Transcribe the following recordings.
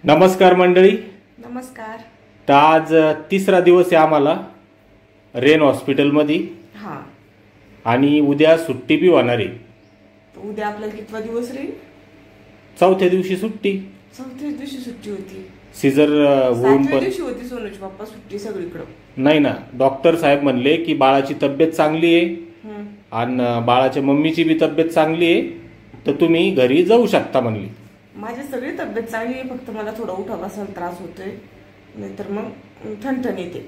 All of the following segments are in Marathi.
नमस्कार मंडळी. नमस्कार. तर आज तिसरा दिवस आहे आम्हाला रेन हॉस्पिटलमध्ये. हा, आणि उद्या सुट्टी बी होणार आहे. उद्या आपल्याला कितवा दिवस रे? चौथ्या दिवशी सुट्टी. चौथ्या दिवशी सुट्टी होती. सीझर होऊन सातव्या पण दिवशी होती सोनूची पप्पा सुट्टी सगळीकडे. नाही ना, डॉक्टर साहेब म्हणले की बाळाची तब्येत चांगली आहे आणि बाळाच्या मम्मीची बी तब्येत चांगली आहे, तर तुम्ही घरी जाऊ शकता म्हणली. माझी सगळी तब्येत चांगली आहे, फक्त मला थोडा उठा बसायला त्रास होतोय, नाहीतर मग ठणठण येते.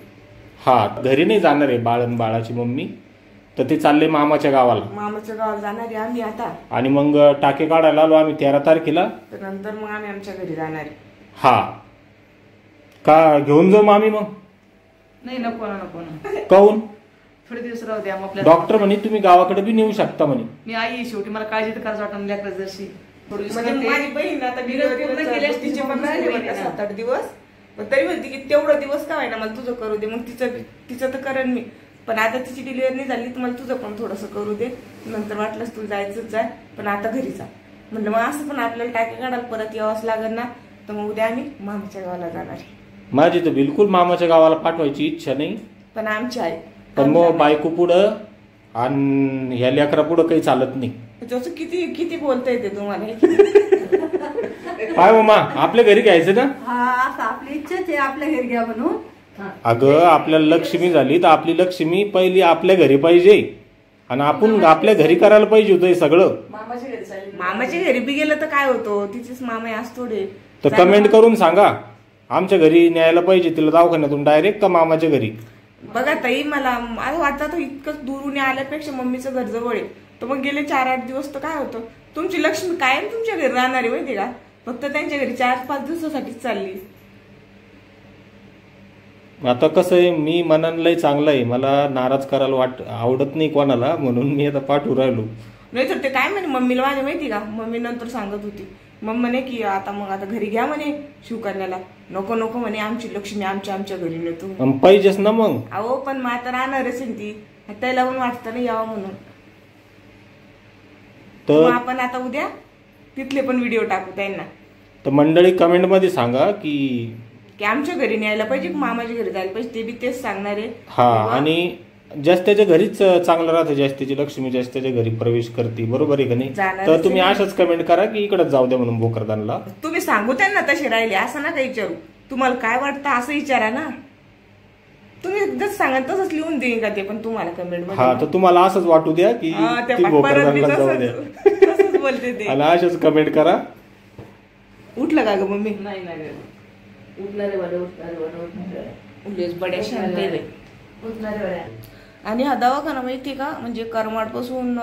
हा, घरी नाही जाणार आहे बाळ आणि बाळाची मम्मी, तर ते चालले मामाच्या गावाला. मामाच्या गावाला जाणार आहे आम्ही आता. आणि मग टाके काढायला आलो आम्ही 13 तारखेला. तर नंतर मग आम्ही आमच्या घरी जाणार आहे. हा का, घेऊन जाऊ मामी? मग नाही, नको ना, नको ना. काऊन? थोडे दिवस राहू द्या. मग डॉक्टर म्हणे तुम्ही गावाकडे बी नेऊ शकता म्हणे. मी आई शेवटी मला काळजी तर करायचं वाटत लेकरं जशी. म्हणजे माझी बहीण आता तिचे पण राहिले बरं का 7-8 दिवस, पण तरी म्हणते की तेवढं दिवस का व्हायना मला तुझं करू दे. मग तिचं तर करेन मी, पण आता तिची डिलिव्हरी नाही झाली तर मला तुझं पण थोडंसं करू दे. नंतर वाटलंच तुला जायचंच जाय, पण आता घरी जा म्हणलं. मग असं पण आपल्याला टाके काढायला परत यावंच लागेल ना, तर मग उद्या आम्ही मामाच्या गावाला जाणार आहे. माझी तर बिलकुल मामाच्या गावाला पाठवायची इच्छा नाही, पण आमची आई. पण मग बायको पुढं आणि ह्या लेकरा पुढं काही चालत नाही. जसं किती किती बोलता येते तुम्हाला. काय मामा, आपल्या घरी घ्यायचं ना? हा, असं आपली इच्छाच आहे आपल्या घरी घ्या म्हणून. अगं, आपल्याला लक्ष्मी झाली तर आपली लक्ष्मी पहिली आपल्या घरी पाहिजे, आणि आपण आपल्या घरी करायला पाहिजे होतं हे सगळं. मामाच्या घरी बी गेलं तर काय होतं, तिचेच मामा असतो थोडे. तर कमेंट करून सांगा, आमच्या घरी न्यायला पाहिजे तिला दवाखान्यातून डायरेक्ट का मामाच्या घरी? बघा ताई, मला वाटतं इतकं दुरून आल्यापेक्षा मम्मीचं घर जवळ आहे, तर मग गेले 4-8 दिवस तर काय होतं. तुमची लक्ष्मी कायम तुमच्या घरी राहणार आहे माहिती का, फक्त त्यांच्या घरी 4-5 दिवसासाठीच चालली. आता कसं आहे, मी मनानं लय चांगलं आहे, मला नाराज करायला आवडत नाही कोणाला, म्हणून मी आता पाठवू राहिलो. नाही तर ते काय म्हणे मम्मीला माझ्या माहिती का, मम्मी नंतर सांगत होती, मम्मी म्हणे की आता घरी घ्या म्हणे शिवकन्याला. नको नको म्हणे, आमची लक्ष्मी आमच्या घरी नेतो. पाहिजेच ना मग. अहो, पण मग आता राहणारच ती, त्याला पण वाटतं ना यावं म्हणून. तर आपण आता उद्या तिथले पण व्हिडिओ टाकू त्यांना. तर मंडळी कमेंट मध्ये सांगा की आमच्या घरी न्यायला पाहिजे, मामाच्या घरी जायला पाहिजे, ते बी तेच सांगणार आहे. हा, आणि जास्तीच्या घरीच चांगलं राहतं, जास्तीची लक्ष्मी जास्तीच्या घरी प्रवेश करते, बरोबर आहे का नाही? तर तुम्ही अशाच कमेंट करा की इकडे जाऊ द्या म्हणून भोकरदानला. तुम्ही सांगू त्यांना तसे राहिले असं ना काही विचारू, तुम्हाला काय वाटतं असं विचारा ना. तुम्ही जसं सांगा तसंच लिहून देईन का ते पण तुम्हाला कमेंट मध्ये. हा, तर तुम्हाला असंच वाटू द्या की भोकरदानला जाऊ द्या, बोलते ते. आणि अशाच कमेंट करा. उठलं का ग मम्मी? नाही नाही, उठणारे बड्या शांत आहे. आणि हा दवाखाना माहिती का, म्हणजे करमाड पासून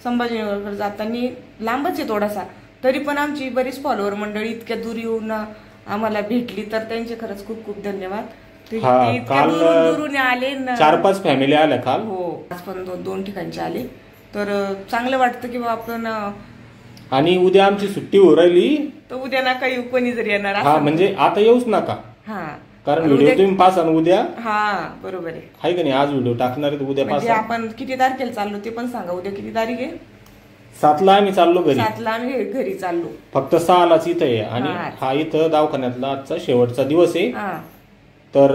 संभाजीनगरकडे जाताना लांबच आहे थोडासा, तरी पण आमची बरीच फॉलोअर मंडळी इतक्या दूर येऊन आम्हाला भेटली, तर त्यांचे खरंच खूप खूप धन्यवाद. दुरून आले 4-5 फॅमिली आल्या काल. हो, आज पण 2 ठिकाणचे आले, तर चांगलं वाटतं की आपण. आणि उद्या आमची सुट्टी हो राहिली, तर उद्या ना काही कोणी जरी येणार. हा, म्हणजे आता येऊच नका. हा, कारण व्हिडिओ तुम्ही पास आणि उद्या. हा, बरोबर आहे का नाही? आज व्हिडिओ टाकणार आहे, उद्या पास. आपण किती तारखेला चाललो ते पण सांगा. उद्या किती तारीख आहे? 7ला आम्ही चाललो घरी. 7ला आम्ही घरी चाललो. फक्त 6लाच इथं आहे, आणि हा इथं दवाखान्यातला आजचा शेवटचा दिवस आहे. तर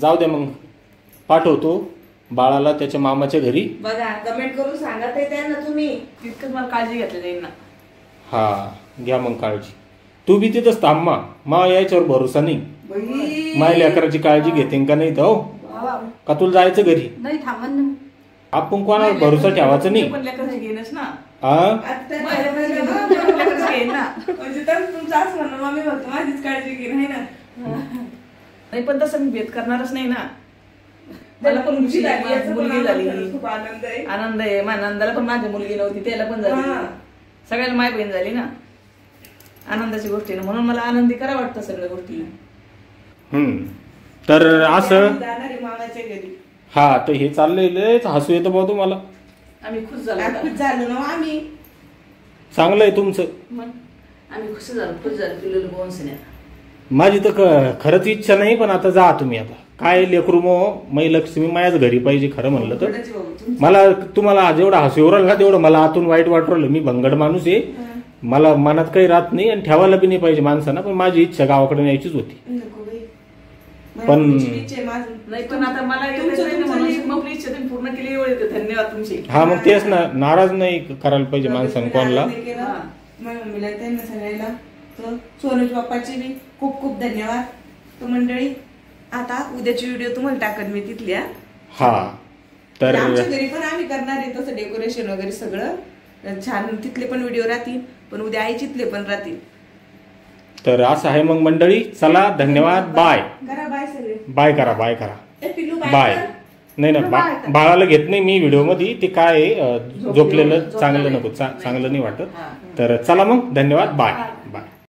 जाऊ द्या, मग पाठवतो बाळाला त्याच्या मामाच्या घरी. बघा, कमेंट करून सांगा ते त्यांना तुम्ही. तितकंच मला काळजी घेतली जाईल ना. हा, घ्या मग काळजी. तू बी तिथंच थांब, मा याच्यावर भरोसा नाही. माझ्या लेकराची काळजी घेते का नाही? तो का तुला जायचं घरी? नाही, थांबन. आपण कोणावर भरोसा ठेवायचा नाही. पण लेकराची घेणच ना. तुमचं असं म्हणणं मम्मी फक्त माझीच काळजी घे, नाही ना? नाही, पण तसं मी भेद करणारच नाही ना. मला पण मुलगी झाली, खूप आनंद आहे. आनंद आहे. माझ्या नंदाला पण माझी मुलगी नव्हती, त्याला पण झाली, सगळ्याला माय बहीण झाली ना. आनंदाची गोष्ट आहे ना, म्हणून मला आनंदी करा वाटतं सगळ्या गोष्टी. तर असं मामाच्या घरी. हा, तर हे चाललंय, हसू येतं बघ तुम्हाला. आम्ही खुश झालो ना आम्ही. चांगलं आहे तुमचं. आम्ही खुश झालो पिल्लू बोनसने. माझी तर खरंच इच्छा नाही, पण आता जा तुम्ही. आता काय लेकरू मै लक्ष्मी माझ्याच घरी पाहिजे. खरं म्हणलं तर मला तुम्हाला जेवढं हसू राहिलं ना, तेवढं मला आतून वाईट वाटू राहिलं. मी भंगड माणूस आहे, मला मनात काही राहत नाही आणि ठेवायला बी नाही पाहिजे माणसांना, पण माझी इच्छा गावाकडे न्यायचीच होती. नको बाई. पण- मला तुझी इच्छा आहे माझं. नाही पण आता मला तुमचं- एवढं नाही म्हणून तुमचं- मग आपली इच्छा तुम्ही पूर्ण केली एवढे धन्यवाद तुमचे. हा मग तेच ना, नाराज नाही करायला पाहिजे माणसानं कोणाला. नाही केलं. माझ्या मम्मीला त्यांना सगळ्याला तर सोनूज बाप्पाचे बी खूप खूप धन्यवाद. तर मंडळी आता उद्याची व्हिडिओ तुम्हाला टाकत मी तिथल्या. हा तर आमच्या घरी पण आम्ही करणार आहे तसं डेकोरेशन वगैरे सगळं छान. तिथले पण व्हिडिओ राहतील, पण उद्या आईचितले पण राहतील. तर असं आहे मग मंडळी. चला धन्यवाद. बाय करा बाय सगळे. बाय करा, बाय करा, ए, पिल्लू बाय. कर. नाही ना बाळाला घेत नाही मी व्हिडिओ मध्ये, ते काय आहे, झोपलेलं चांगलं नको, चांगलं नाही वाटत. तर चला मग धन्यवाद. बाय.